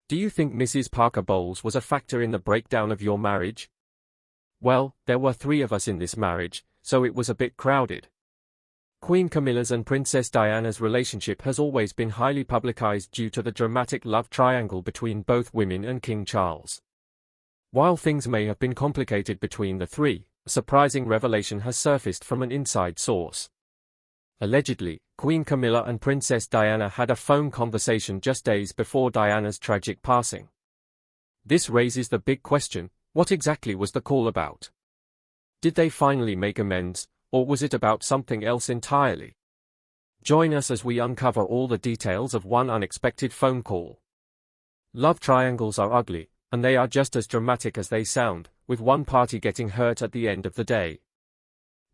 Do you think Mrs. Parker Bowles was a factor in the breakdown of your marriage? Well, there were 3 of us in this marriage, so it was a bit crowded. Queen Camilla's and Princess Diana's relationship has always been highly publicized due to the dramatic love triangle between both women and King Charles. While things may have been complicated between the 3, a surprising revelation has surfaced from an inside source. Allegedly, Queen Camilla and Princess Diana had a phone conversation just days before Diana's tragic passing. This raises the big question, what exactly was the call about? Did they finally make amends, or was it about something else entirely? Join us as we uncover all the details of one unexpected phone call. Love triangles are ugly, and they are just as dramatic as they sound, with one party getting hurt at the end of the day.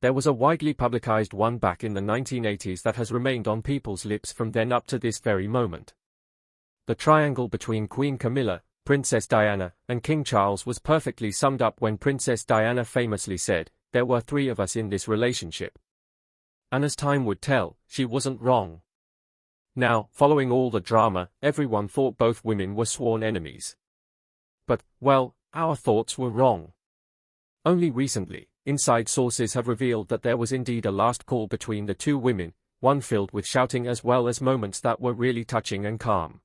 There was a widely publicized one back in the 1980s that has remained on people's lips from then up to this very moment. The triangle between Queen Camilla, Princess Diana, and King Charles was perfectly summed up when Princess Diana famously said, "There were 3 of us in this relationship." And as time would tell, she wasn't wrong. Now, following all the drama, everyone thought both women were sworn enemies. But, well, our thoughts were wrong. Only recently, inside sources have revealed that there was indeed a last call between the 2 women, one filled with shouting as well as moments that were really touching and calm.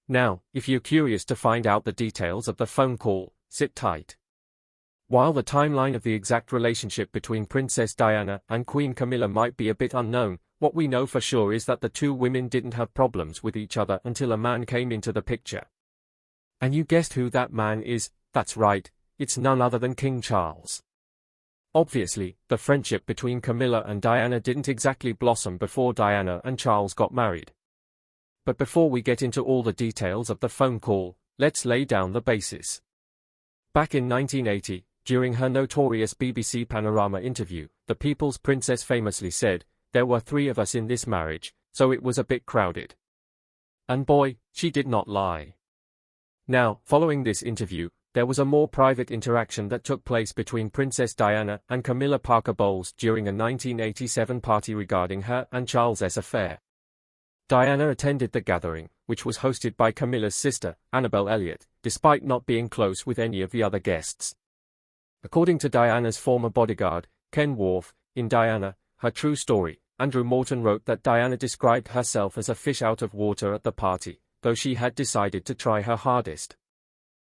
Now, if you're curious to find out the details of the phone call, sit tight. While the timeline of the exact relationship between Princess Diana and Queen Camilla might be a bit unknown, what we know for sure is that the 2 women didn't have problems with each other until a man came into the picture. And you guessed who that man is, that's right, it's none other than King Charles. Obviously, the friendship between Camilla and Diana didn't exactly blossom before Diana and Charles got married. But before we get into all the details of the phone call, let's lay down the basis. Back in 1980, during her notorious BBC Panorama interview, the People's Princess famously said, "There were 3 of us in this marriage, so it was a bit crowded." And boy, she did not lie. Now, following this interview, there was a more private interaction that took place between Princess Diana and Camilla Parker Bowles during a 1987 party regarding her and Charles's affair. Diana attended the gathering, which was hosted by Camilla's sister, Annabel Elliott, despite not being close with any of the other guests. According to Diana's former bodyguard, Ken Worf, in Diana, Her True Story, Andrew Morton wrote that Diana described herself as a fish out of water at the party, though she had decided to try her hardest.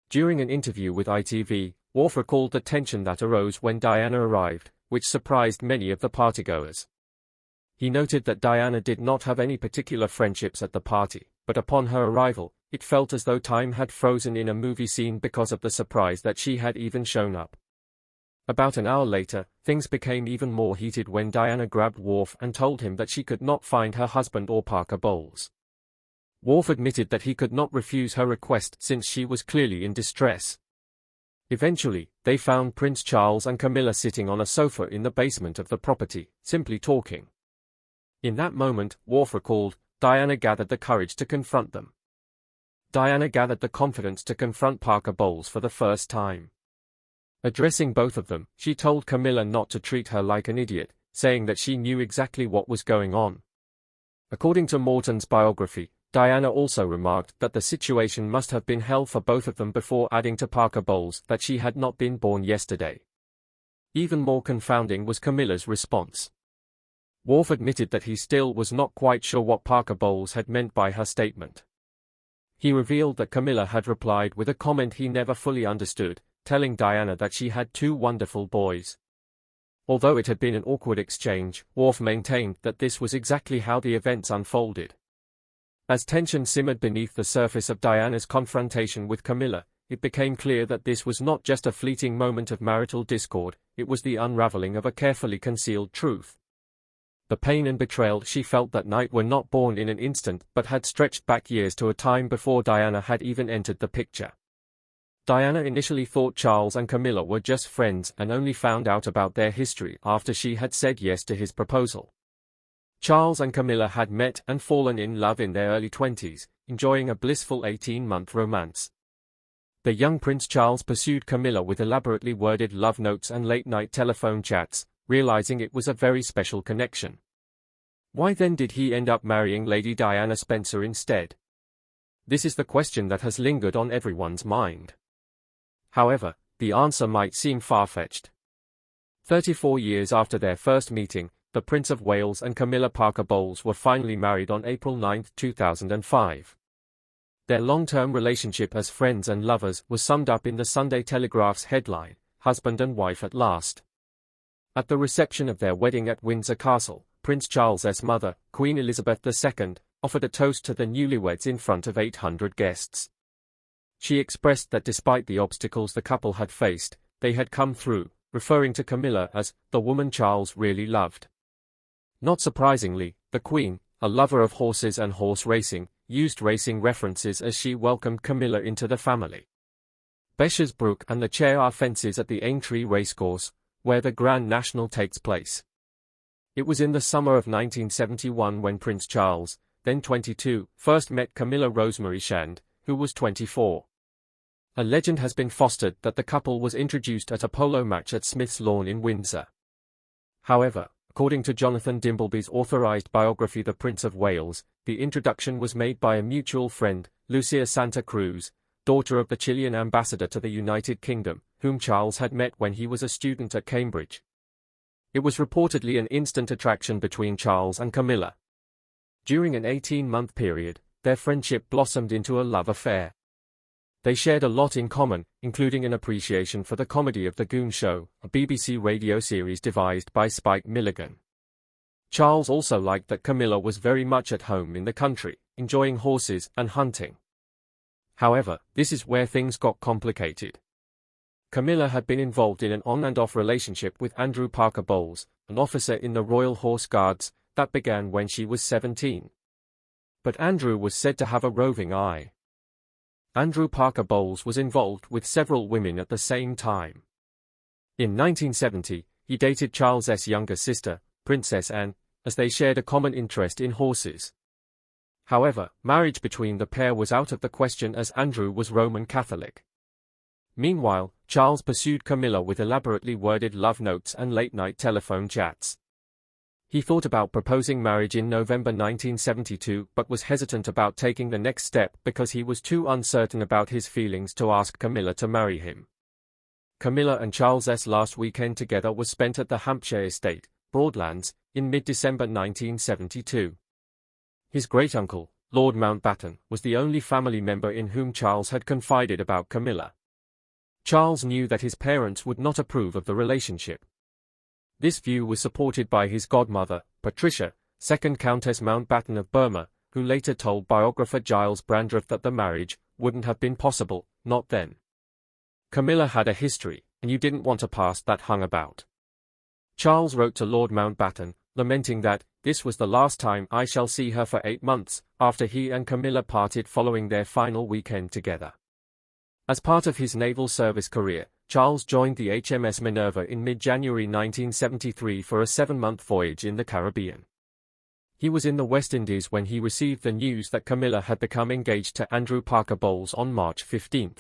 During an interview with ITV, Worf recalled the tension that arose when Diana arrived, which surprised many of the partygoers. He noted that Diana did not have any particular friendships at the party, but upon her arrival, it felt as though time had frozen in a movie scene because of the surprise that she had even shown up. About an hour later, things became even more heated when Diana grabbed Worf and told him that she could not find her husband or Parker Bowles. Worf admitted that he could not refuse her request since she was clearly in distress. Eventually, they found Prince Charles and Camilla sitting on a sofa in the basement of the property, simply talking. In that moment, Worf recalled, Diana gathered the courage to confront them. Diana gathered the confidence to confront Parker Bowles for the first time. Addressing both of them, she told Camilla not to treat her like an idiot, saying that she knew exactly what was going on. According to Morton's biography, Diana also remarked that the situation must have been hell for both of them before adding to Parker Bowles that she had not been born yesterday. Even more confounding was Camilla's response. Worf admitted that he still was not quite sure what Parker Bowles had meant by her statement. He revealed that Camilla had replied with a comment he never fully understood, telling Diana that she had 2 wonderful boys. Although it had been an awkward exchange, Worf maintained that this was exactly how the events unfolded. As tension simmered beneath the surface of Diana's confrontation with Camilla, it became clear that this was not just a fleeting moment of marital discord, it was the unraveling of a carefully concealed truth. The pain and betrayal she felt that night were not born in an instant but had stretched back years to a time before Diana had even entered the picture. Diana initially thought Charles and Camilla were just friends and only found out about their history after she had said yes to his proposal. Charles and Camilla had met and fallen in love in their early 20s, enjoying a blissful 18-month romance. The young Prince Charles pursued Camilla with elaborately worded love notes and late-night telephone chats, realizing it was a very special connection. Why then did he end up marrying Lady Diana Spencer instead? This is the question that has lingered on everyone's mind. However, the answer might seem far-fetched. 34 years after their first meeting, the Prince of Wales and Camilla Parker Bowles were finally married on April 9, 2005. Their long-term relationship as friends and lovers was summed up in the Sunday Telegraph's headline, "Husband and Wife at Last." At the reception of their wedding at Windsor Castle, Prince Charles's mother, Queen Elizabeth II, offered a toast to the newlyweds in front of 800 guests. She expressed that despite the obstacles the couple had faced, they had come through, referring to Camilla as the woman Charles really loved. Not surprisingly, the Queen, a lover of horses and horse racing, used racing references as she welcomed Camilla into the family. Beshers Brook and the Chair are fences at the Aintree Racecourse, where the Grand National takes place. It was in the summer of 1971 when Prince Charles, then 22, first met Camilla Rosemary Shand, who was 24. A legend has been fostered that the couple was introduced at a polo match at Smith's Lawn in Windsor. However, according to Jonathan Dimbleby's authorized biography The Prince of Wales, the introduction was made by a mutual friend, Lucia Santa Cruz, daughter of the Chilean ambassador to the United Kingdom, whom Charles had met when he was a student at Cambridge. It was reportedly an instant attraction between Charles and Camilla. During an 18-month period, their friendship blossomed into a love affair. They shared a lot in common, including an appreciation for the comedy of The Goon Show, a BBC radio series devised by Spike Milligan. Charles also liked that Camilla was very much at home in the country, enjoying horses and hunting. However, this is where things got complicated. Camilla had been involved in an on-and-off relationship with Andrew Parker Bowles, an officer in the Royal Horse Guards, that began when she was 17. But Andrew was said to have a roving eye. Andrew Parker Bowles was involved with several women at the same time. In 1970, he dated Charles's younger sister, Princess Anne, as they shared a common interest in horses. However, marriage between the pair was out of the question as Andrew was Roman Catholic. Meanwhile, Charles pursued Camilla with elaborately worded love notes and late-night telephone chats. He thought about proposing marriage in November 1972 but was hesitant about taking the next step because he was too uncertain about his feelings to ask Camilla to marry him. Camilla and Charles's last weekend together was spent at the Hampshire estate, Broadlands, in mid-December 1972. His great-uncle, Lord Mountbatten, was the only family member in whom Charles had confided about Camilla. Charles knew that his parents would not approve of the relationship. This view was supported by his godmother, Patricia, 2nd Countess Mountbatten of Burma, who later told biographer Giles Brandreth that the marriage wouldn't have been possible, not then. Camilla had a history, and you didn't want a past that hung about. Charles wrote to Lord Mountbatten, lamenting that, "This was the last time I shall see her for 8 months," after he and Camilla parted following their final weekend together. As part of his naval service career, Charles joined the HMS Minerva in mid-January 1973 for a 7-month voyage in the Caribbean. He was in the West Indies when he received the news that Camilla had become engaged to Andrew Parker Bowles on March 15.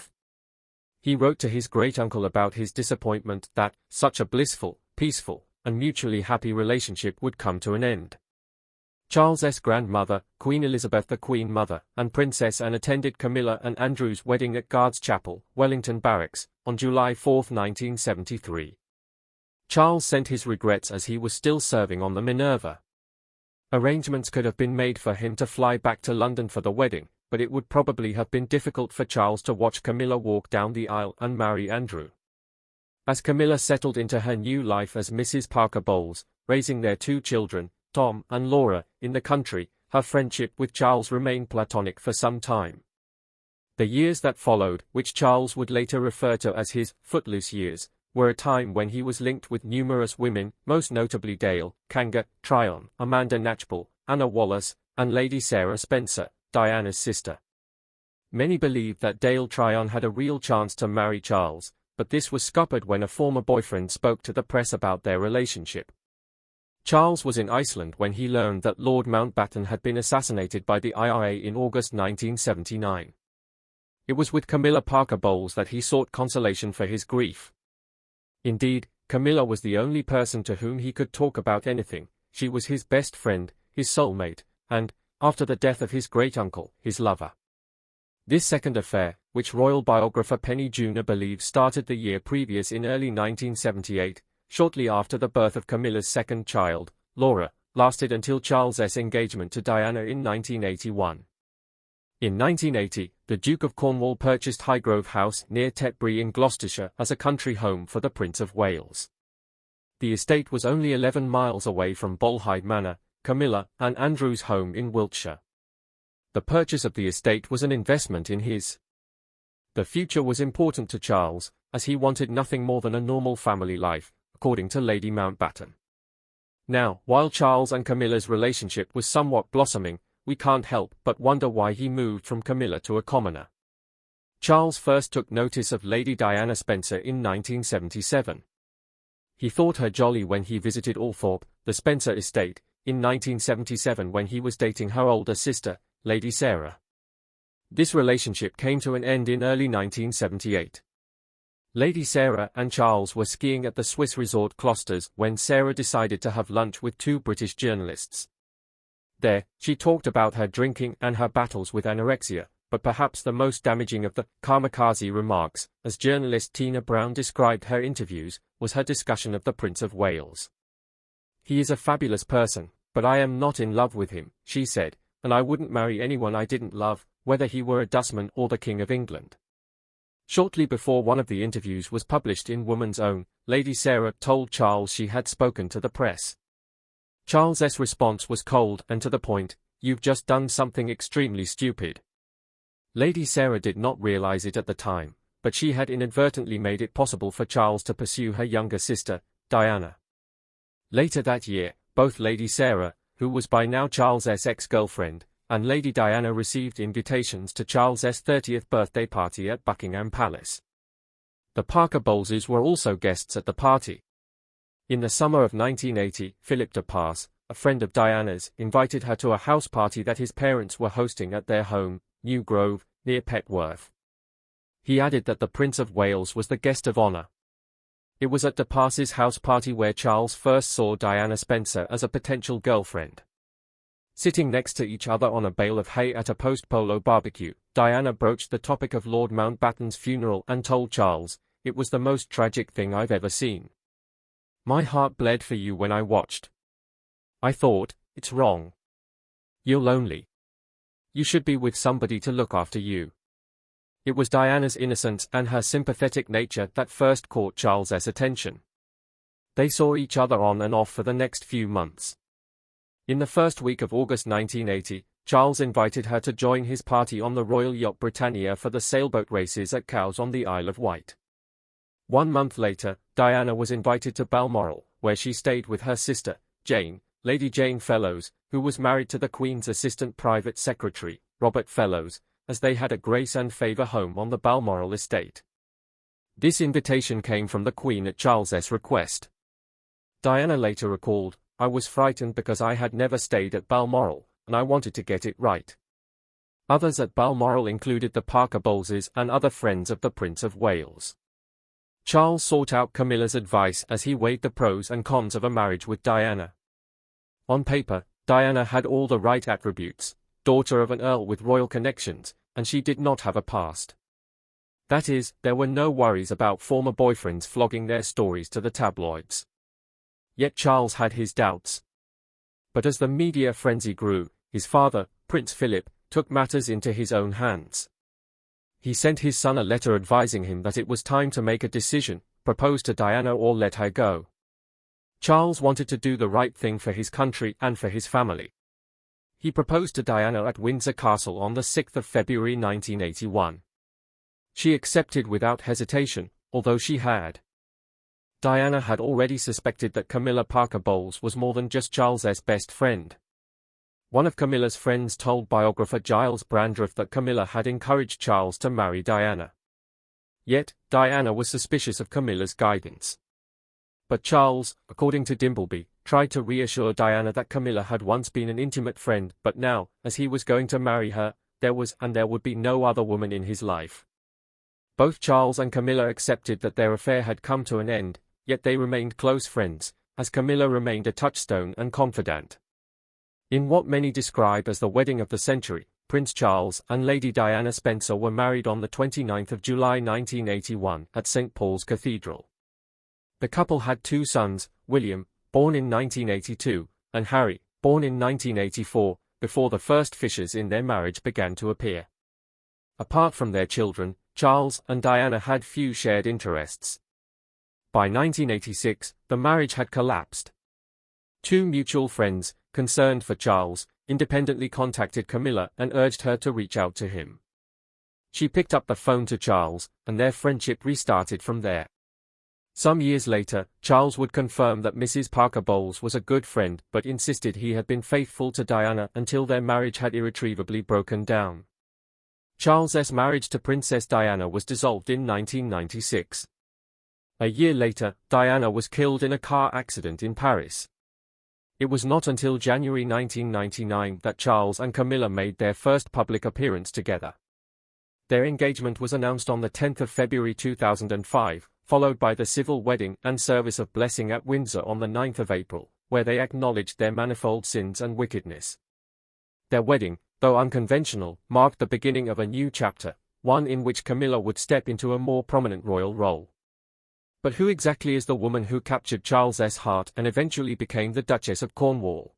He wrote to his great-uncle about his disappointment that such a blissful, peaceful, and mutually happy relationship would come to an end. Charles's grandmother, Queen Elizabeth the Queen Mother, and Princess Anne attended Camilla and Andrew's wedding at Guards Chapel, Wellington Barracks, on July 4, 1973. Charles sent his regrets as he was still serving on the Minerva. Arrangements could have been made for him to fly back to London for the wedding, but it would probably have been difficult for Charles to watch Camilla walk down the aisle and marry Andrew. As Camilla settled into her new life as Mrs. Parker Bowles, raising their 2 children, Tom and Laura, in the country, her friendship with Charles remained platonic for some time. The years that followed, which Charles would later refer to as his footloose years, were a time when he was linked with numerous women, most notably Dale, Kanga, Tryon, Amanda Knatchbull, Anna Wallace, and Lady Sarah Spencer, Diana's sister. Many believe that Dale Tryon had a real chance to marry Charles, but this was scuppered when a former boyfriend spoke to the press about their relationship. Charles was in Iceland when he learned that Lord Mountbatten had been assassinated by the IRA in August 1979. It was with Camilla Parker Bowles that he sought consolation for his grief. Indeed, Camilla was the only person to whom he could talk about anything. She was his best friend, his soulmate, and, after the death of his great-uncle, his lover. This second affair, which royal biographer Penny Junor believes started the year previous in early 1978, shortly after the birth of Camilla's second child, Laura, lasted until Charles's engagement to Diana in 1981. In 1980, the Duke of Cornwall purchased Highgrove House near Tetbury in Gloucestershire as a country home for the Prince of Wales. The estate was only 11 miles away from Bolhide Manor, Camilla and Andrew's home in Wiltshire. The purchase of the estate was an investment in his. The future was important to Charles, as he wanted nothing more than a normal family life, according to Lady Mountbatten. Now, while Charles and Camilla's relationship was somewhat blossoming, we can't help but wonder why he moved from Camilla to a commoner. Charles first took notice of Lady Diana Spencer in 1977. He thought her jolly when he visited Althorpe, the Spencer estate, in 1977 when he was dating her older sister, Lady Sarah. This relationship came to an end in early 1978. Lady Sarah and Charles were skiing at the Swiss resort Closters when Sarah decided to have lunch with two British journalists. There, she talked about her drinking and her battles with anorexia, but perhaps the most damaging of the kamikaze remarks, as journalist Tina Brown described her interviews, was her discussion of the Prince of Wales. "He is a fabulous person, but I am not in love with him," she said, "and I wouldn't marry anyone I didn't love, whether he were a dustman or the King of England." Shortly before one of the interviews was published in Woman's Own, Lady Sarah told Charles she had spoken to the press. Charles's response was cold and to the point, "You've just done something extremely stupid." Lady Sarah did not realize it at the time, but she had inadvertently made it possible for Charles to pursue her younger sister, Diana. Later that year, both Lady Sarah, who was by now Charles's ex-girlfriend, and Lady Diana received invitations to Charles's 30th birthday party at Buckingham Palace. The Parker Bowleses were also guests at the party. In the summer of 1980, Philip de Pass, a friend of Diana's, invited her to a house party that his parents were hosting at their home, New Grove, near Petworth. He added that the Prince of Wales was the guest of honor. It was at de Pass's house party where Charles first saw Diana Spencer as a potential girlfriend. Sitting next to each other on a bale of hay at a post-polo barbecue, Diana broached the topic of Lord Mountbatten's funeral and told Charles, "It was the most tragic thing I've ever seen. My heart bled for you when I watched. I thought, it's wrong. You're lonely. You should be with somebody to look after you." It was Diana's innocence and her sympathetic nature that first caught Charles's attention. They saw each other on and off for the next few months. In the first week of August 1980, Charles invited her to join his party on the Royal Yacht Britannia for the sailboat races at Cowes on the Isle of Wight. 1 month later, Diana was invited to Balmoral, where she stayed with her sister, Jane, Lady Jane Fellows, who was married to the Queen's Assistant Private Secretary, Robert Fellows, as they had a grace and favour home on the Balmoral estate. This invitation came from the Queen at Charles's request. Diana later recalled, "I was frightened because I had never stayed at Balmoral, and I wanted to get it right." Others at Balmoral included the Parker Bowleses and other friends of the Prince of Wales. Charles sought out Camilla's advice as he weighed the pros and cons of a marriage with Diana. On paper, Diana had all the right attributes, daughter of an earl with royal connections, and she did not have a past. That is, there were no worries about former boyfriends flogging their stories to the tabloids. Yet Charles had his doubts. But as the media frenzy grew, his father, Prince Philip, took matters into his own hands. He sent his son a letter advising him that it was time to make a decision, propose to Diana or let her go. Charles wanted to do the right thing for his country and for his family. He proposed to Diana at Windsor Castle on the 6th of February 1981. She accepted without hesitation, although she had. Diana had already suspected that Camilla Parker Bowles was more than just Charles's best friend. One of Camilla's friends told biographer Giles Brandreth that Camilla had encouraged Charles to marry Diana. Yet, Diana was suspicious of Camilla's guidance. But Charles, according to Dimbleby, tried to reassure Diana that Camilla had once been an intimate friend, but now, as he was going to marry her, there was and there would be no other woman in his life. Both Charles and Camilla accepted that their affair had come to an end, yet they remained close friends, as Camilla remained a touchstone and confidant. In what many describe as the wedding of the century, Prince Charles and Lady Diana Spencer were married on the 29th of July 1981 at St. Paul's Cathedral. The couple had two sons, William, born in 1982, and Harry, born in 1984, before the first fissures in their marriage began to appear. Apart from their children, Charles and Diana had few shared interests. By 1986, the marriage had collapsed. Two mutual friends, concerned for Charles, independently contacted Camilla and urged her to reach out to him. She picked up the phone to Charles, and their friendship restarted from there. Some years later, Charles would confirm that Mrs. Parker Bowles was a good friend but insisted he had been faithful to Diana until their marriage had irretrievably broken down. Charles's marriage to Princess Diana was dissolved in 1996. A year later, Diana was killed in a car accident in Paris. It was not until January 1999 that Charles and Camilla made their first public appearance together. Their engagement was announced on the 10th of February 2005, followed by the civil wedding and service of blessing at Windsor on the 9th of April, where they acknowledged their manifold sins and wickedness. Their wedding, though unconventional, marked the beginning of a new chapter, one in which Camilla would step into a more prominent royal role. But who exactly is the woman who captured Charles's heart and eventually became the Duchess of Cornwall?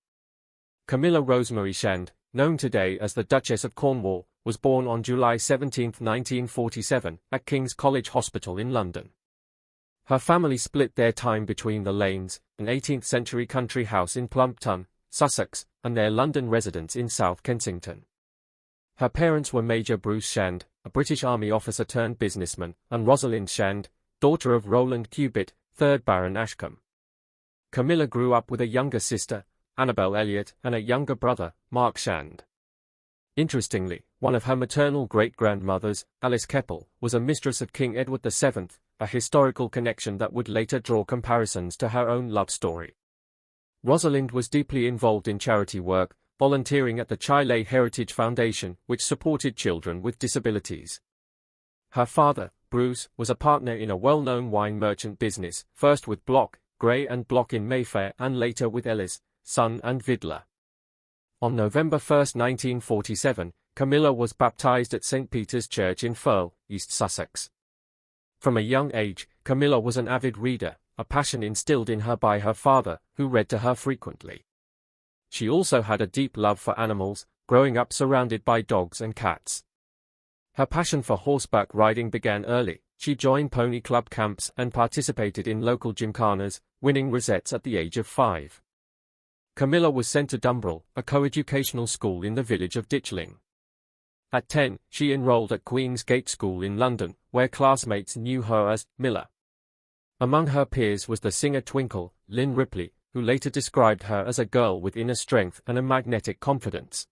Camilla Rosemary Shand, known today as the Duchess of Cornwall, was born on July 17, 1947, at King's College Hospital in London. Her family split their time between the Lanes, an 18th-century country house in Plumpton, Sussex, and their London residence in South Kensington. Her parents were Major Bruce Shand, a British Army officer turned businessman, and Rosalind Shand, daughter of Roland Cubitt, 3rd Baron Ashcombe. Camilla grew up with a younger sister, Annabel Elliot, and a younger brother, Mark Shand. Interestingly, one of her maternal great-grandmothers, Alice Keppel, was a mistress of King Edward VII, a historical connection that would later draw comparisons to her own love story. Rosalind was deeply involved in charity work, volunteering at the Chile Heritage Foundation, which supported children with disabilities. Her father, Bruce, was a partner in a well-known wine merchant business, first with Block, Gray and Block in Mayfair and later with Ellis, Son and Vidler. On November 1, 1947, Camilla was baptized at St. Peter's Church in Firle, East Sussex. From a young age, Camilla was an avid reader, a passion instilled in her by her father, who read to her frequently. She also had a deep love for animals, growing up surrounded by dogs and cats. Her passion for horseback riding began early. She joined pony club camps and participated in local gymkhanas, winning rosettes at the age of 5. Camilla was sent to Dumbrell, a coeducational school in the village of Ditchling. At 10, she enrolled at Queen's Gate School in London, where classmates knew her as Milla. Among her peers was the singer Twinkle, Lynn Ripley, who later described her as a girl with inner strength and a magnetic confidence.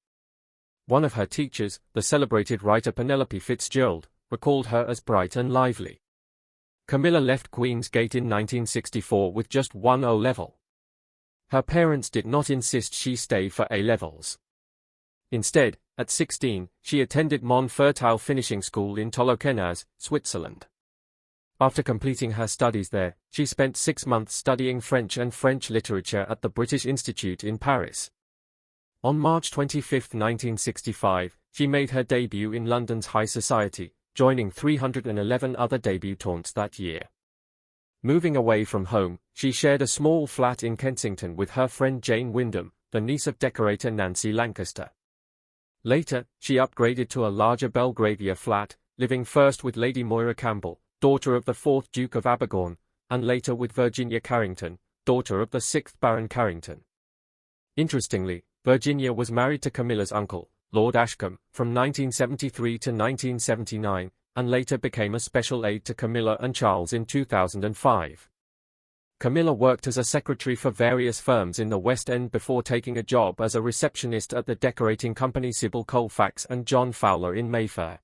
One of her teachers, the celebrated writer Penelope Fitzgerald, recalled her as bright and lively. Camilla left Queen's Gate in 1964 with just one O-level. Her parents did not insist she stay for A-levels. Instead, at 16, she attended Montfertile Finishing School in Tolokienas, Switzerland. After completing her studies there, she spent 6 months studying French and French literature at the British Institute in Paris. On March 25, 1965, she made her debut in London's high society, joining 311 other debutantes that year. Moving away from home, she shared a small flat in Kensington with her friend Jane Wyndham, the niece of decorator Nancy Lancaster. Later, she upgraded to a larger Belgravia flat, living first with Lady Moira Campbell, daughter of the 4th Duke of Abergorn, and later with Virginia Carrington, daughter of the 6th Baron Carrington. Interestingly, Virginia was married to Camilla's uncle, Lord Ashcombe, from 1973 to 1979, and later became a special aide to Camilla and Charles in 2005. Camilla worked as a secretary for various firms in the West End before taking a job as a receptionist at the decorating company Sybil Colfax and John Fowler in Mayfair.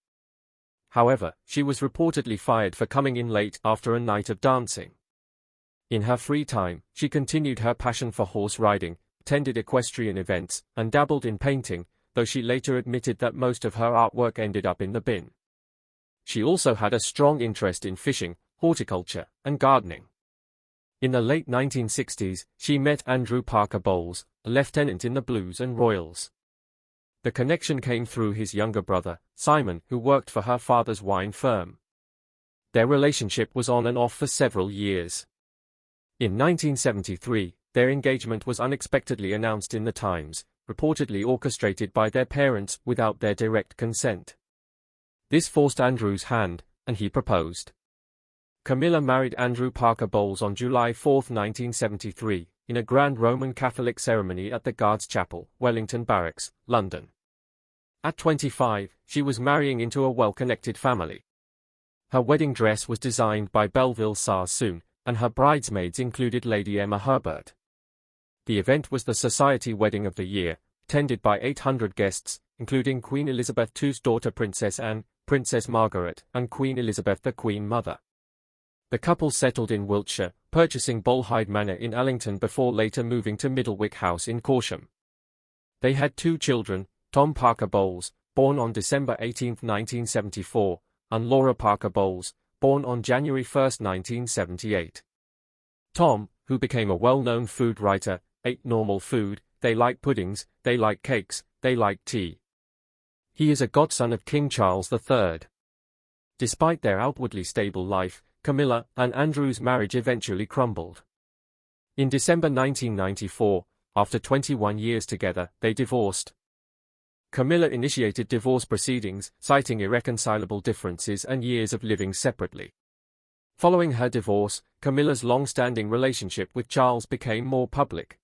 However, she was reportedly fired for coming in late after a night of dancing. In her free time, she continued her passion for horse riding, attended equestrian events, and dabbled in painting, though she later admitted that most of her artwork ended up in the bin. She also had a strong interest in fishing, horticulture, and gardening. In the late 1960s, she met Andrew Parker Bowles, a lieutenant in the Blues and Royals. The connection came through his younger brother, Simon, who worked for her father's wine firm. Their relationship was on and off for several years. In 1973, their engagement was unexpectedly announced in the Times, reportedly orchestrated by their parents without their direct consent. This forced Andrew's hand, and he proposed. Camilla married Andrew Parker Bowles on July 4, 1973, in a grand Roman Catholic ceremony at the Guards Chapel, Wellington Barracks, London. At 25, she was marrying into a well-connected family. Her wedding dress was designed by Belleville Sassoon, and her bridesmaids included Lady Emma Herbert. The event was the Society Wedding of the Year, attended by 800 guests, including Queen Elizabeth II's daughter Princess Anne, Princess Margaret, and Queen Elizabeth the Queen Mother. The couple settled in Wiltshire, purchasing Bolhide Manor in Allington before later moving to Middlewick House in Corsham. They had 2 children, Tom Parker Bowles, born on December 18, 1974, and Laura Parker Bowles, born on January 1, 1978. Tom, who became a well-known food writer, ate normal food, they like puddings, they like cakes, they like tea. He is a godson of King Charles III. Despite their outwardly stable life, Camilla and Andrew's marriage eventually crumbled. In December 1994, after 21 years together, they divorced. Camilla initiated divorce proceedings, citing irreconcilable differences and years of living separately. Following her divorce, Camilla's long-standing relationship with Charles became more public.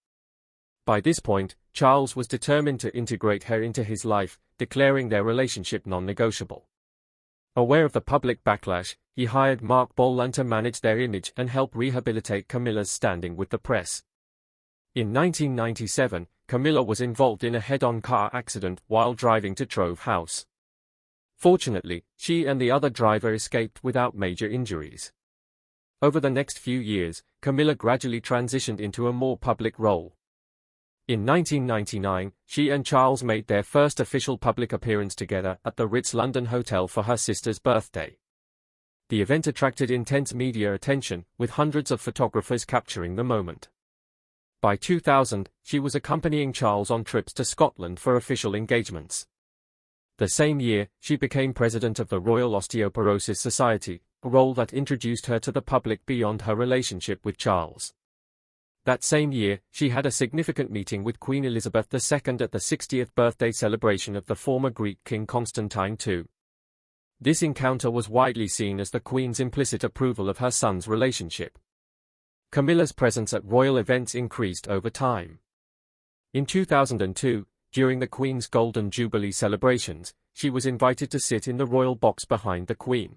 By this point, Charles was determined to integrate her into his life, declaring their relationship non-negotiable. Aware of the public backlash, he hired Mark Bolan to manage their image and help rehabilitate Camilla's standing with the press. In 1997, Camilla was involved in a head-on car accident while driving to Trove House. Fortunately, she and the other driver escaped without major injuries. Over the next few years, Camilla gradually transitioned into a more public role. In 1999, she and Charles made their first official public appearance together at the Ritz London Hotel for her sister's birthday. The event attracted intense media attention, with hundreds of photographers capturing the moment. By 2000, she was accompanying Charles on trips to Scotland for official engagements. The same year, she became president of the Royal Osteoporosis Society, a role that introduced her to the public beyond her relationship with Charles. That same year, she had a significant meeting with Queen Elizabeth II at the 60th birthday celebration of the former Greek king Constantine II. This encounter was widely seen as the Queen's implicit approval of her son's relationship. Camilla's presence at royal events increased over time. In 2002, during the Queen's Golden Jubilee celebrations, she was invited to sit in the royal box behind the Queen.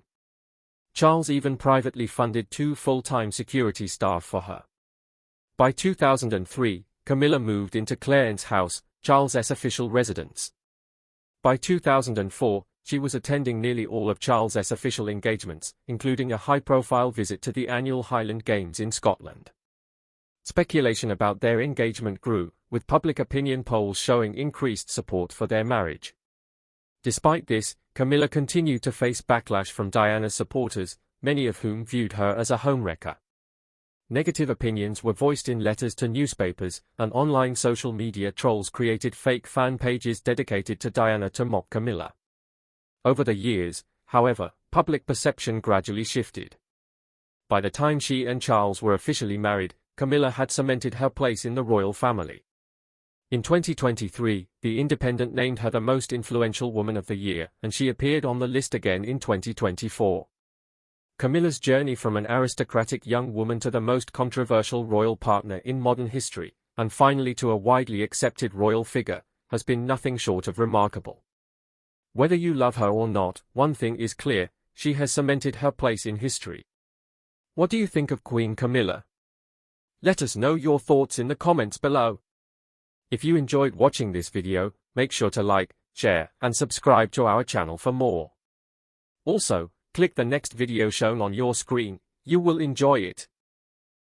Charles even privately funded 2 full-time security staff for her. By 2003, Camilla moved into Clarence House, Charles's official residence. By 2004, she was attending nearly all of Charles's official engagements, including a high-profile visit to the annual Highland Games in Scotland. Speculation about their engagement grew, with public opinion polls showing increased support for their marriage. Despite this, Camilla continued to face backlash from Diana's supporters, many of whom viewed her as a homewrecker. Negative opinions were voiced in letters to newspapers, and online social media trolls created fake fan pages dedicated to Diana to mock Camilla. Over the years, however, public perception gradually shifted. By the time she and Charles were officially married, Camilla had cemented her place in the royal family. In 2023, The Independent named her the most influential woman of the year, and she appeared on the list again in 2024. Camilla's journey from an aristocratic young woman to the most controversial royal partner in modern history, and finally to a widely accepted royal figure, has been nothing short of remarkable. Whether you love her or not, one thing is clear, she has cemented her place in history. What do you think of Queen Camilla? Let us know your thoughts in the comments below. If you enjoyed watching this video, make sure to like, share, and subscribe to our channel for more. Also, click the next video shown on your screen, you will enjoy it.